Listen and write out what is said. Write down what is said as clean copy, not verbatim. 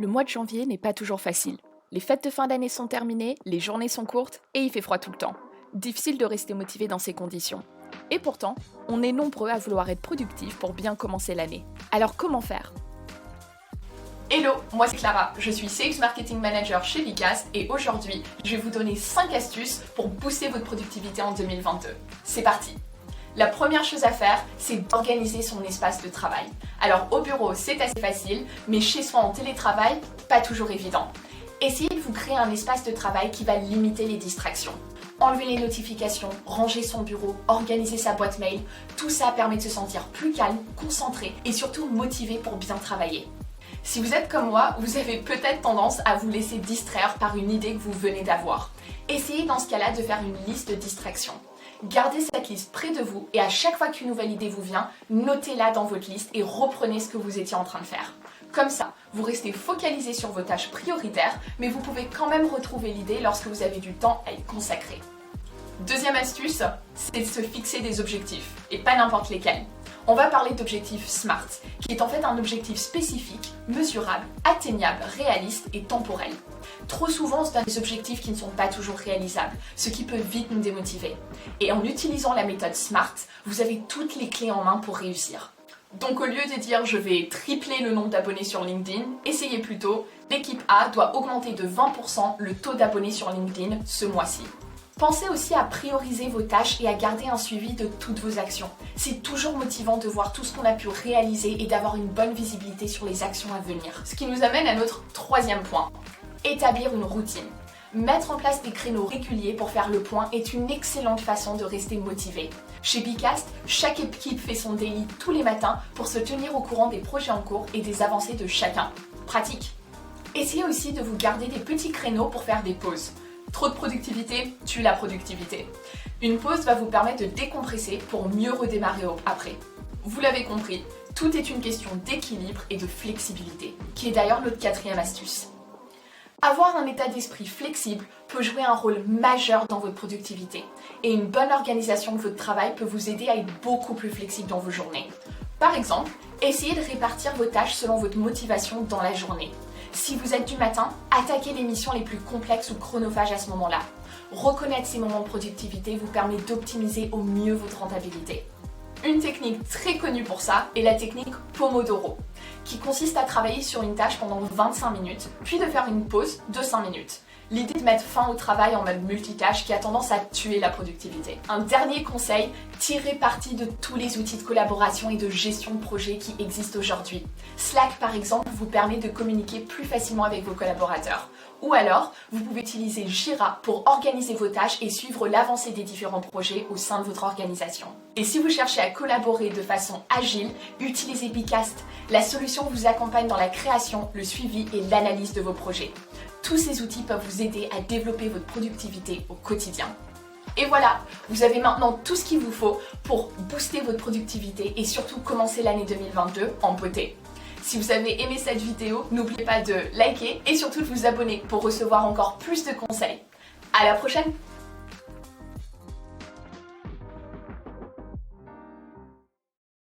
Le mois de janvier n'est pas toujours facile. Les fêtes de fin d'année sont terminées, les journées sont courtes et il fait froid tout le temps. Difficile de rester motivé dans ces conditions. Et pourtant, on est nombreux à vouloir être productifs pour bien commencer l'année. Alors comment faire ? Hello, moi c'est Clara, je suis Sales Marketing Manager chez Bicast et aujourd'hui, je vais vous donner 5 astuces pour booster votre productivité en 2022. C'est parti! La première chose à faire, c'est d'organiser son espace de travail. Alors au bureau, c'est assez facile, mais chez soi en télétravail, pas toujours évident. Essayez de vous créer un espace de travail qui va limiter les distractions. Enlever les notifications, ranger son bureau, organiser sa boîte mail, tout ça permet de se sentir plus calme, concentré et surtout motivé pour bien travailler. Si vous êtes comme moi, vous avez peut-être tendance à vous laisser distraire par une idée que vous venez d'avoir. Essayez dans ce cas-là de faire une liste de distractions. Gardez cette liste près de vous et à chaque fois qu'une nouvelle idée vous vient, notez-la dans votre liste et reprenez ce que vous étiez en train de faire. Comme ça, vous restez focalisé sur vos tâches prioritaires, mais vous pouvez quand même retrouver l'idée lorsque vous avez du temps à y consacrer. Deuxième astuce, c'est de se fixer des objectifs, et pas n'importe lesquels. On va parler d'objectifs SMART, qui est en fait un objectif spécifique, mesurable, atteignable, réaliste et temporel. Trop souvent, on se donne des objectifs qui ne sont pas toujours réalisables, ce qui peut vite nous démotiver. Et en utilisant la méthode SMART, vous avez toutes les clés en main pour réussir. Donc au lieu de dire je vais tripler le nombre d'abonnés sur LinkedIn, essayez plutôt, l'équipe A doit augmenter de 20% le taux d'abonnés sur LinkedIn ce mois-ci. Pensez aussi à prioriser vos tâches et à garder un suivi de toutes vos actions. C'est toujours motivant de voir tout ce qu'on a pu réaliser et d'avoir une bonne visibilité sur les actions à venir. Ce qui nous amène à notre troisième point, établir une routine. Mettre en place des créneaux réguliers pour faire le point est une excellente façon de rester motivé. Chez Bicast, chaque équipe fait son daily tous les matins pour se tenir au courant des projets en cours et des avancées de chacun. Pratique. Essayez aussi de vous garder des petits créneaux pour faire des pauses. Trop de productivité tue la productivité. Une pause va vous permettre de décompresser pour mieux redémarrer après. Vous l'avez compris, tout est une question d'équilibre et de flexibilité, qui est d'ailleurs notre quatrième astuce. Avoir un état d'esprit flexible peut jouer un rôle majeur dans votre productivité et une bonne organisation de votre travail peut vous aider à être beaucoup plus flexible dans vos journées. Par exemple, essayez de répartir vos tâches selon votre motivation dans la journée. Si vous êtes du matin, attaquez les missions les plus complexes ou chronophages à ce moment-là. Reconnaître ces moments de productivité vous permet d'optimiser au mieux votre rentabilité. Une technique très connue pour ça est la technique Pomodoro, qui consiste à travailler sur une tâche pendant 25 minutes, puis de faire une pause de 5 minutes. L'idée de mettre fin au travail en mode multitâche qui a tendance à tuer la productivité. Un dernier conseil, tirez parti de tous les outils de collaboration et de gestion de projet qui existent aujourd'hui. Slack par exemple vous permet de communiquer plus facilement avec vos collaborateurs. Ou alors, vous pouvez utiliser Jira pour organiser vos tâches et suivre l'avancée des différents projets au sein de votre organisation. Et si vous cherchez à collaborer de façon agile, utilisez Bicast. La solution vous accompagne dans la création, le suivi et l'analyse de vos projets. Tous ces outils peuvent vous aider à développer votre productivité au quotidien. Et voilà, vous avez maintenant tout ce qu'il vous faut pour booster votre productivité et surtout commencer l'année 2022 en beauté. Si vous avez aimé cette vidéo, n'oubliez pas de liker et surtout de vous abonner pour recevoir encore plus de conseils. À la prochaine!